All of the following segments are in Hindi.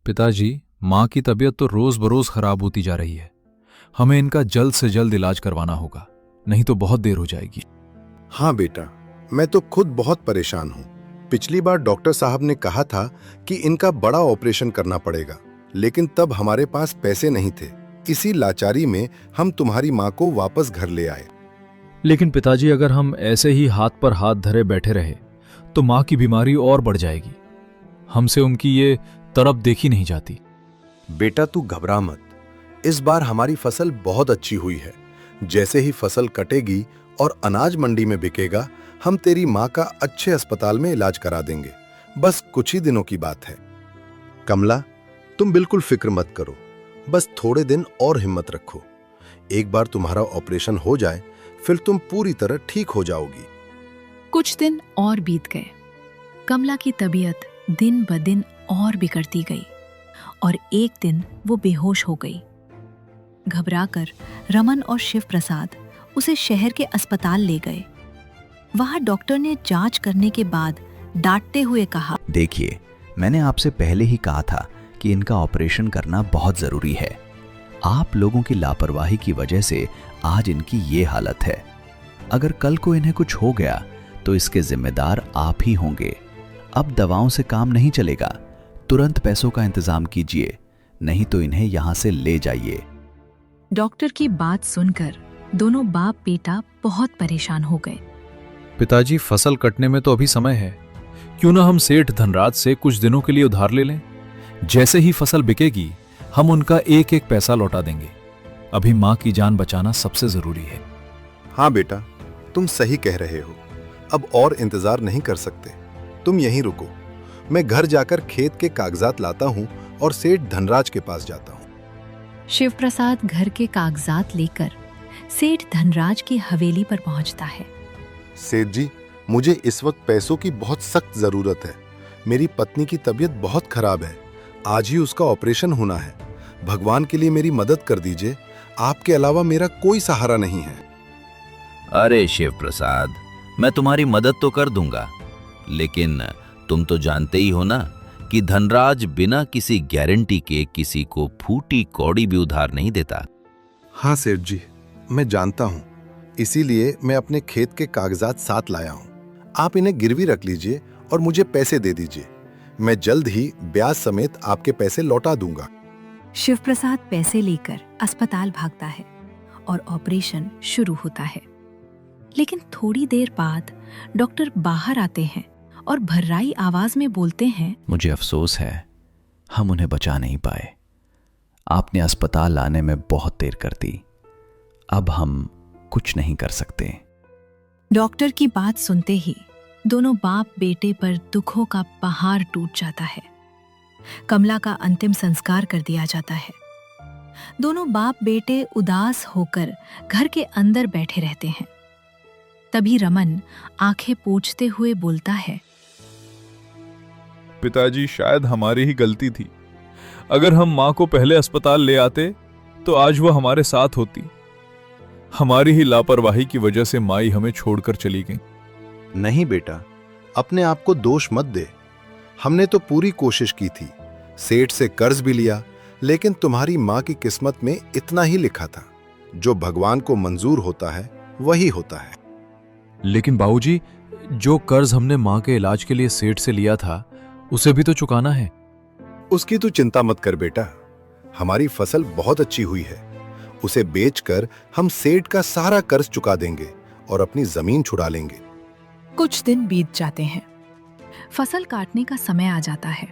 पिताजी, माँ की तबीयत तो रोज बरोज खराब होती जा रही है। हमें इनका जल्द से जल्द इलाज करवाना होगा, नहीं तो बहुत देर हो जाएगी। हाँ बेटा, मैं तो खुद बहुत परेशान हूँ। पिछली बार डॉक्टर साहब ने कहा था कि इनका बड़ा ऑपरेशन करना पड़ेगा, लेकिन तब हमारे पास पैसे नहीं थे। इसी लाचारी में हम तुम्हारी माँ को वापस घर ले आए। लेकिन पिताजी, अगर हम ऐसे ही हाथ पर हाथ धरे बैठे रहे तो माँ की बीमारी और बढ़ जाएगी। हमसे उनकी ये तरफ देखी नहीं जाती। बेटा तू घबरा मत, इस बार हमारी फसल बहुत अच्छी हुई है। जैसे ही फसल कटेगी और अनाज मंडी में बिकेगा, हम तेरी माँ का अच्छे अस्पताल में इलाज करा देंगे। बस कुछ ही दिनों की बात है। कमला, तुम बिल्कुल फिक्र मत करो, बस थोड़े दिन और हिम्मत रखो। एक बार तुम्हारा ऑपरेशन हो जाए, फिर तुम पूरी तरह ठीक हो जाओगी। कुछ दिन और बीत गए। कमला की तबीयत दिन ब दिन और बिगड़ती गई और एक दिन वो बेहोश हो गई। घबराकर रमन और शिव प्रसाद उसे शहर के अस्पताल ले गए। वहां डॉक्टर ने जांच करने के बाद डांटते हुए कहा, देखिए, मैंने आपसे पहले ही कहा था कि इनका ऑपरेशन करना बहुत जरूरी है। आप लोगों की लापरवाही की वजह से आज इनकी ये हालत है। अगर कल को इन्हें कुछ हो गया तो इसके जिम्मेदार आप ही होंगे। अब दवाओं से काम नहीं चलेगा, तुरंत पैसों का इंतजाम कीजिए, नहीं तो इन्हें यहां से ले जाइए। डॉक्टर की बात सुनकर दोनों बाप बेटा बहुत परेशान हो गए। पिताजी, फसल कटने में तो अभी समय है, क्यों ना हम सेठ धनराज से कुछ दिनों के लिए उधार ले लें। जैसे ही फसल बिकेगी हम उनका एक एक पैसा लौटा देंगे। अभी माँ की जान बचाना सबसे जरूरी है। हाँ बेटा, तुम सही कह रहे हो। अब और इंतजार नहीं कर सकते। तुम यहीं रुको, मैं घर जाकर खेत के कागजात लाता हूँ और सेठ धनराज के पास जाता हूँ। शिव प्रसाद घर के कागजात लेकर सेठ धनराज की हवेली पर पहुंचता है। सेठ जी, मुझे इस वक्त पैसों की बहुत सख्त जरूरत है। मेरी पत्नी की तबीयत बहुत खराब है, आज ही उसका ऑपरेशन होना है। भगवान के लिए मेरी मदद कर दीजिए, आपके अलावा मेरा कोई सहारा नहीं है। अरे शिव प्रसाद, मैं तुम्हारी मदद तो कर दूंगा, लेकिन तुम तो जानते ही हो ना कि धनराज बिना किसी गारंटी के किसी को फूटी कौड़ी भी उधार नहीं देता। हाँ सेठ जी, मैं जानता हूँ, इसीलिए मैं अपने खेत के कागजात साथ लाया हूँ। आप इन्हें गिरवी रख लीजिए और मुझे पैसे दे दीजिए। मैं जल्द ही ब्याज समेत आपके पैसे लौटा दूंगा। शिव प्रसाद पैसे लेकर अस्पताल भागता है और ऑपरेशन शुरू होता है। लेकिन थोड़ी देर बाद डॉक्टर बाहर आते हैं और भर्राई आवाज में बोलते हैं, मुझे अफसोस है, हम उन्हें बचा नहीं पाए। आपने अस्पताल लाने में बहुत देर कर दी। अब हम कुछ नहीं कर सकते। डॉक्टर की बात सुनते ही दोनों बाप बेटे पर दुखों का पहाड़ टूट जाता है। कमला का अंतिम संस्कार कर दिया जाता है। दोनों बाप बेटे उदास होकर घर के अंदर बैठे रहते हैं। तभी रमन आंखें पोंछते हुए बोलता है, पिताजी, शायद हमारी ही गलती थी। अगर हम माँ को पहले अस्पताल ले आते तो आज वो हमारे साथ होती। हमारी ही लापरवाही की वजह से माई हमें छोड़कर चली गई। नहीं बेटा, अपने आप को दोष मत दे। हमने तो पूरी कोशिश की थी, सेठ से कर्ज भी लिया, लेकिन तुम्हारी माँ की किस्मत में इतना ही लिखा था। जो भगवान को मंजूर होता है वही होता है। लेकिन बाबूजी, जो कर्ज हमने माँ के इलाज के लिए सेठ से लिया था उसे भी तो चुकाना है। उसकी तू चिंता मत कर बेटा, हमारी फसल बहुत अच्छी हुई है। उसे बेचकर हम सेठ का सारा कर्ज चुका देंगे और अपनी जमीन छुड़ा लेंगे। कुछ दिन बीत जाते हैं। फसल काटने का समय आ जाता है।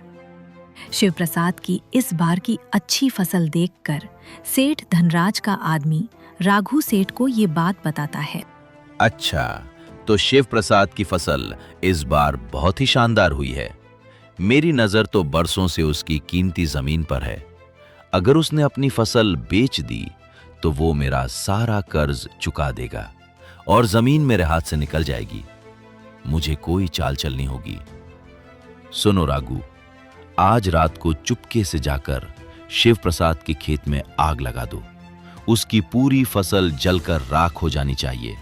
शिव प्रसाद की इस बार की अच्छी फसल देखकर सेठ धनराज का आदमी राघु सेठ को ये बात बताता है। अच्छा, तो शिव प्रसाद की फसल इस बार बहुत ही शानदार हुई है। मेरी नजर तो बरसों से उसकी कीमती जमीन पर है। अगर उसने अपनी फसल बेच दी तो वो मेरा सारा कर्ज चुका देगा और जमीन मेरे हाथ से निकल जाएगी। मुझे कोई चाल चलनी होगी। सुनो राघु, आज रात को चुपके से जाकर शिव प्रसाद के खेत में आग लगा दो। उसकी पूरी फसल जलकर राख हो जानी चाहिए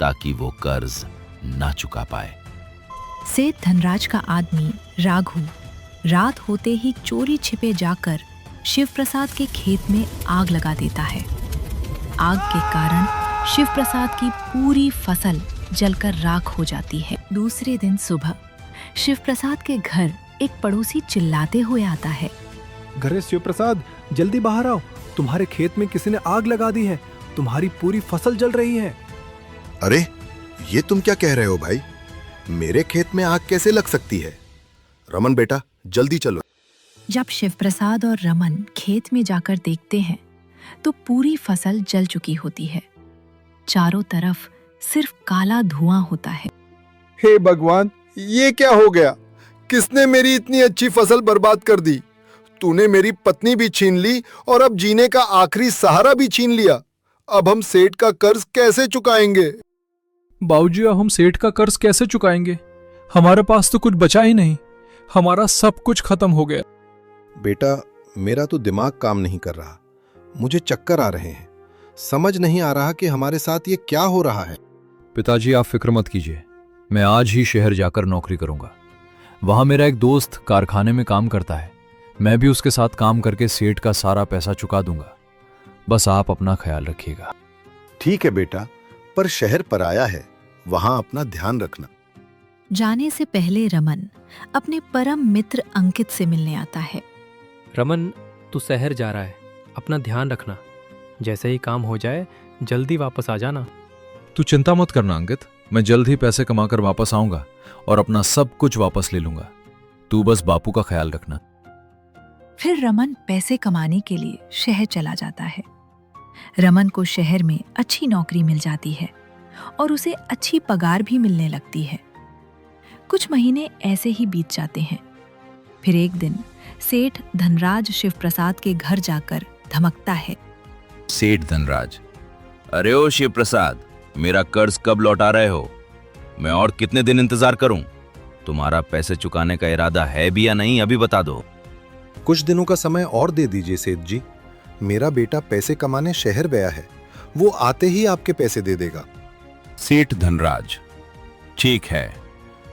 ताकि वो कर्ज ना चुका पाए। सेठ धनराज का आदमी राघु रात होते ही चोरी छिपे जाकर शिव प्रसाद के खेत में आग लगा देता है। आग के कारण शिव प्रसाद की पूरी फसल जलकर राख हो जाती है। दूसरे दिन सुबह शिव प्रसाद के घर एक पड़ोसी चिल्लाते हुए आता है। घरे शिव प्रसाद, जल्दी बाहर आओ, तुम्हारे खेत में किसी ने आग लगा दी है, तुम्हारी पूरी फसल जल रही है। अरे ये तुम क्या कह रहे हो भाई? मेरे खेत में आग कैसे लग सकती है? रमन बेटा जल्दी चलो। जब शिव प्रसाद और रमन खेत में जाकर देखते हैं तो पूरी फसल जल चुकी होती है। चारों तरफ सिर्फ काला धुआं होता है। हे भगवान, ये क्या हो गया? किसने मेरी इतनी अच्छी फसल बर्बाद कर दी? तूने मेरी पत्नी भी छीन ली और अब जीने का आखिरी सहारा भी छीन लिया। अब हम सेठ का कर्ज कैसे चुकाएंगे? बाबूजी, अब हम सेठ का कर्ज कैसे चुकाएंगे? हमारे पास तो कुछ बचा ही नहीं, हमारा सब कुछ खत्म हो गया। बेटा, मेरा तो दिमाग काम नहीं कर रहा, मुझे चक्कर आ रहे हैं। समझ नहीं आ रहा कि हमारे साथ ये क्या हो रहा है। पिताजी, आप फिक्र मत कीजिए, मैं आज ही शहर जाकर नौकरी करूंगा। वहां मेरा एक दोस्त कारखाने में काम करता है, मैं भी उसके साथ काम करके सेठ का सारा पैसा चुका दूंगा। बस आप अपना ख्याल रखिएगा। ठीक है बेटा, पर शहर पर आया है, वहां अपना ध्यान रखना। जाने से पहले रमन अपने परम मित्र अंकित से मिलने आता है। रमन, तू शहर जा रहा है, अपना ध्यान रखना। जैसे ही काम हो जाए जल्दी वापस आ जाना। तू चिंता मत करना अंकित, मैं जल्द ही पैसे कमाकर वापस आऊंगा और अपना सब कुछ वापस ले लूंगा। तू बस बापू का ख्याल रखना। फिर रमन पैसे कमाने के लिए शहर चला जाता है। रमन को शहर में अच्छी नौकरी मिल जाती है और उसे अच्छी पगार भी मिलने लगती है। कुछ महीने ऐसे ही बीत जाते हैं। फिर एक दिन सेठ धनराज शिव प्रसाद के घर जाकर धमकता है। सेठ धनराज, अरे ओ शिव प्रसाद, मेरा कर्ज कब लौटा रहे हो? मैं और कितने दिन इंतजार करूं? तुम्हारा पैसे चुकाने का इरादा है भी या नहीं, अभी बता दो। कुछ दिनों का समय और दे दीजिए सेठ जी। मेरा बेटा पैसे कमाने शहर गया है, वो आते ही आपके पैसे दे देगा। सेठ धनराज, ठीक है,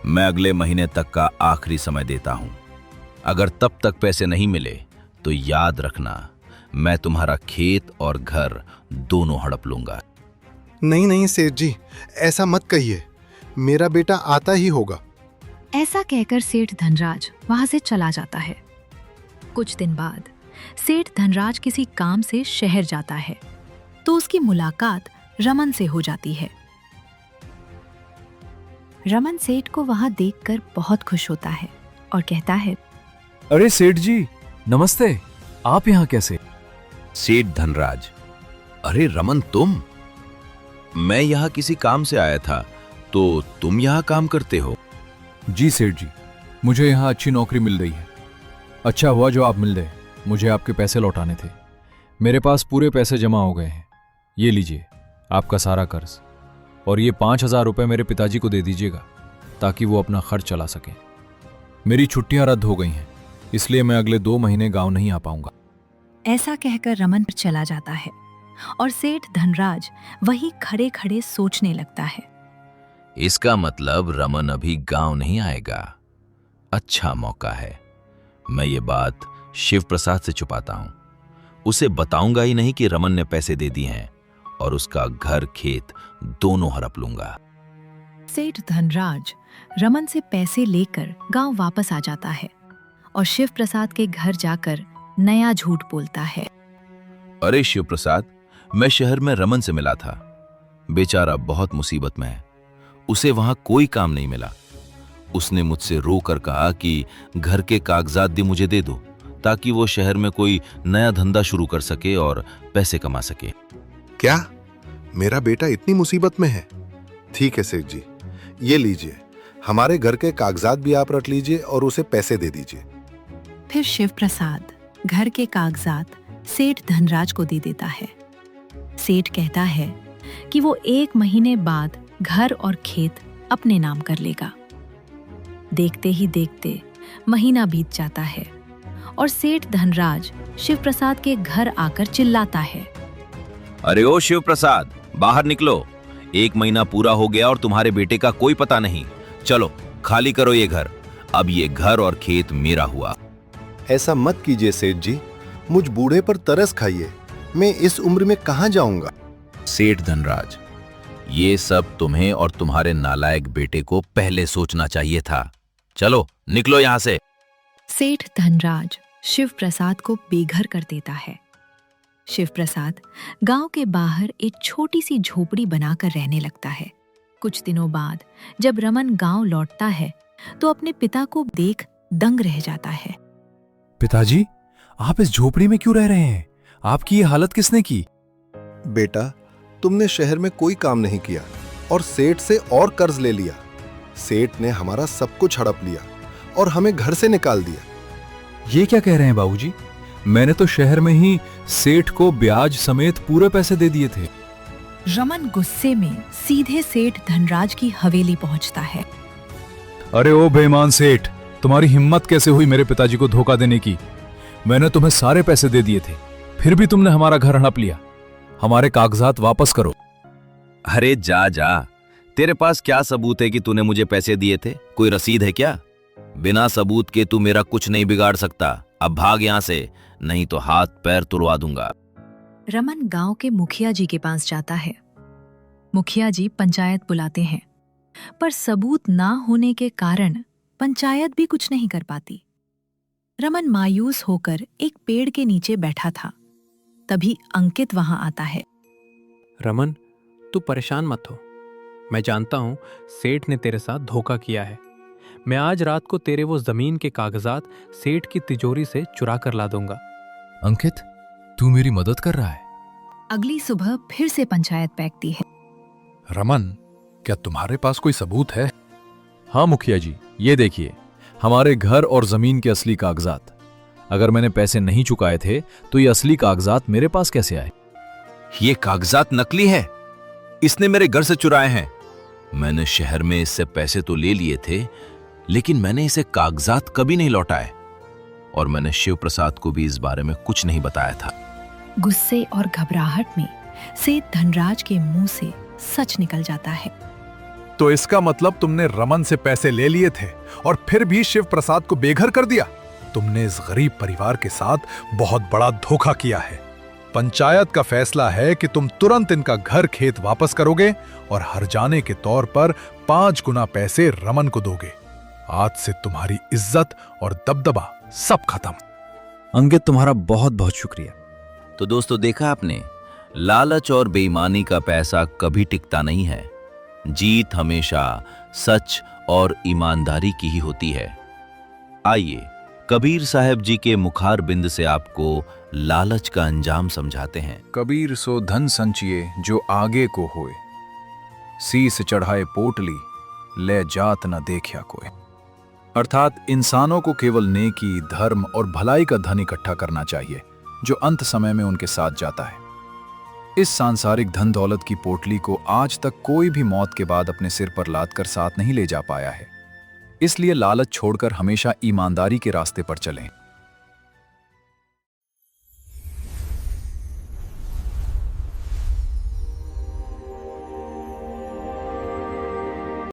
मैं अगले महीने तक का आखिरी समय देता हूं। अगर तब तक पैसे नहीं मिले तो याद रखना, मैं तुम्हारा खेत और घर दोनों हड़प लूंगा। नहीं नहीं सेठ जी, ऐसा मत कहिए, मेरा बेटा आता ही होगा। ऐसा कहकर सेठ धनराज वहां से चला जाता है। कुछ दिन बाद सेठ धनराज किसी काम से शहर जाता है तो उसकी मुलाकात रमन से हो जाती है। रमन सेठ को वहां देखकर बहुत खुश होता है और कहता है, अरे सेठ जी, नमस्ते, आप यहाँ कैसे? सेठ धनराज, अरे रमन तुम? मैं यहाँ किसी काम से आया था, तो तुम यहाँ काम करते हो? जी सेठ जी, मुझे यहाँ अच्छी नौकरी मिल रही है। अच्छा हुआ जो आप मिल गए, मुझे आपके पैसे लौटाने थे। मेरे पास पूरे पैसे जमा हो गए हैं, ये लीजिए आपका सारा कर्ज, और ये 5,000 रुपये मेरे पिताजी को दे दीजिएगा ताकि वो अपना खर्च चला सकें। मेरी छुट्टियां रद्द हो गई हैं, इसलिए मैं अगले 2 महीने गांव नहीं आ पाऊंगा। ऐसा कहकर रमन चला जाता है और सेठ धनराज वहीं खड़े खड़े सोचने लगता है। इसका मतलब रमन अभी गांव नहीं आएगा। अच्छा मौका है, मैं ये बात शिव प्रसाद से छुपाता हूं। उसे बताऊंगा ही नहीं कि रमन ने पैसे दे दिए हैं, और उसका घर खेत दोनों हड़प लूंगा। सेठ धनराज रमन से पैसे लेकर गांव वापस आ जाता है और शिव प्रसाद के घर जाकर नया झूठ बोलता है। अरे शिव प्रसाद, मैं शहर में रमन से मिला था। बेचारा बहुत मुसीबत में है, उसे वहां कोई काम नहीं मिला। उसने मुझसे रोकर कहा कि घर के कागजात भी मुझे दे दो ताकि वो शहर में कोई नया धंधा शुरू कर सके और पैसे कमा सके। क्या मेरा बेटा इतनी मुसीबत में है? ठीक है सेठ जी, ये लीजिए, हमारे घर के कागजात भी आप रख लीजिए और उसे पैसे दे दीजिए। फिर शिव प्रसाद घर के कागजात सेठ धनराज को दे देता है। सेठ कहता है कि वो 1 महीने बाद घर और खेत अपने नाम कर लेगा। देखते ही देखते महीना बीत जाता है और सेठ धनराज शिव प्रसाद के घर आकर चिल्लाता है। अरे ओ शिव प्रसाद, बाहर निकलो, 1 महीना पूरा हो गया और तुम्हारे बेटे का कोई पता नहीं। चलो खाली करो ये घर, अब ये घर और खेत मेरा हुआ। ऐसा मत कीजिए सेठ जी, मुझ बूढ़े पर तरस खाइए। मैं इस उम्र में कहां जाऊंगा। सेठ धनराज, ये सब तुम्हें और तुम्हारे नालायक बेटे को पहले सोचना चाहिए था। चलो निकलो यहां से। सेठ धनराज शिव प्रसाद को बेघर कर देता है। शिव प्रसाद गांव के बाहर एक छोटी सी झोपड़ी बनाकर रहने लगता है। कुछ दिनों बाद जब रमन गांव लौटता है तो अपने पिता को देख दंग रह जाता है। पिताजी, आप इस झोपड़ी में क्यों रह रहे हैं? आपकी ये हालत किसने की? बेटा, तुमने शहर में कोई काम नहीं किया और सेठ से और कर्ज ले लिया। सेठ ने हमारा सब कुछ हड़प लिया और हमें घर से निकाल दिया। ये क्या कह रहे हैं बाबूजी? मैंने तो शहर में ही सेठ को ब्याज समेत पूरे पैसे दे दिए थे। रमन गुस्से में सीधे सेठ धनराज की हवेली पहुंचता है। अरे ओ बेईमान सेठ, तुम्हारी हिम्मत कैसे हुई मेरे पिताजी को धोखा देने की? मैंने तुम्हें सारे पैसे दे दिए थे, फिर भी तुमने हमारा घर हड़प लिया। हमारे कागजात वापस करो। अरे जा जा, तेरे पास क्या सबूत है कि तूने मुझे पैसे दिए थे? कोई रसीद है क्या? बिना सबूत के तू मेरा कुछ नहीं बिगाड़ सकता। अब भाग यहां से, नहीं तो हाथ पैर तुड़वा दूंगा। रमन गांव के मुखिया जी के पास जाता है। मुखिया जी पंचायत बुलाते हैं, पर सबूत ना होने के कारण पंचायत भी कुछ नहीं कर पाती। रमन मायूस होकर एक पेड़ के नीचे बैठा था। तभी अंकित वहां आता है। रमन, तू परेशान मत हो। मैं जानता हूं सेठ ने तेरे साथ धोखा किया है। मैं आज रात को तेरे वो जमीन के कागजात सेठ की तिजोरी से चुरा कर ला दूंगा। अंकित, तू मेरी मदद कर रहा है। अगली सुबह फिर से पंचायत बैठती है। रमन, क्या तुम्हारे पास कोई सबूत है? हाँ मुखिया जी, ये देखिए, हमारे घर और जमीन के असली कागजात। अगर मैंने पैसे नहीं चुकाए थे तो ये असली कागजात मेरे पास कैसे आए? ये कागजात नकली है। इसने मेरे घर से चुराए हैं। मैंने शहर में इससे पैसे तो ले लिए थे, लेकिन मैंने इसे कागजात कभी नहीं लौटाए। और मैंने शिव प्रसाद को भी इस बारे में कुछ नहीं बताया था। गुस्से और घबराहट में सेठ धनराज के मुंह से सच निकल जाता है। तो इसका मतलब तुमने रमन से पैसे ले लिए थे और फिर भी शिव प्रसाद को बेघर कर दिया। तुमने इस गरीब परिवार के साथ बहुत बड़ा धोखा किया है। पंचायत का फैसला है कि तुम तुरंत इनका घर खेत वापस करोगे और हर्जाने के तौर पर 5 गुना पैसे रमन को दोगे। आज से तुम्हारी इज्जत और दबदबा सब खत्म। अंकित, तुम्हारा बहुत बहुत शुक्रिया। तो दोस्तों, देखा आपने, लालच और बेईमानी का पैसा कभी टिकता नहीं है। जीत हमेशा सच और ईमानदारी की ही होती है। आइए कबीर साहब जी के मुखार बिंद से आपको लालच का अंजाम समझाते हैं। कबीर सो धन संचिए जो आगे को होए, शीस चढ़ाए पोटली ले जात न देखा कोई। अर्थात इंसानों को केवल नेकी, धर्म और भलाई का धन इकट्ठा करना चाहिए जो अंत समय में उनके साथ जाता है। इस सांसारिक धन दौलत की पोटली को आज तक कोई भी मौत के बाद अपने सिर पर लाद कर साथ नहीं ले जा पाया है। इसलिए लालच छोड़कर हमेशा ईमानदारी के रास्ते पर चलें।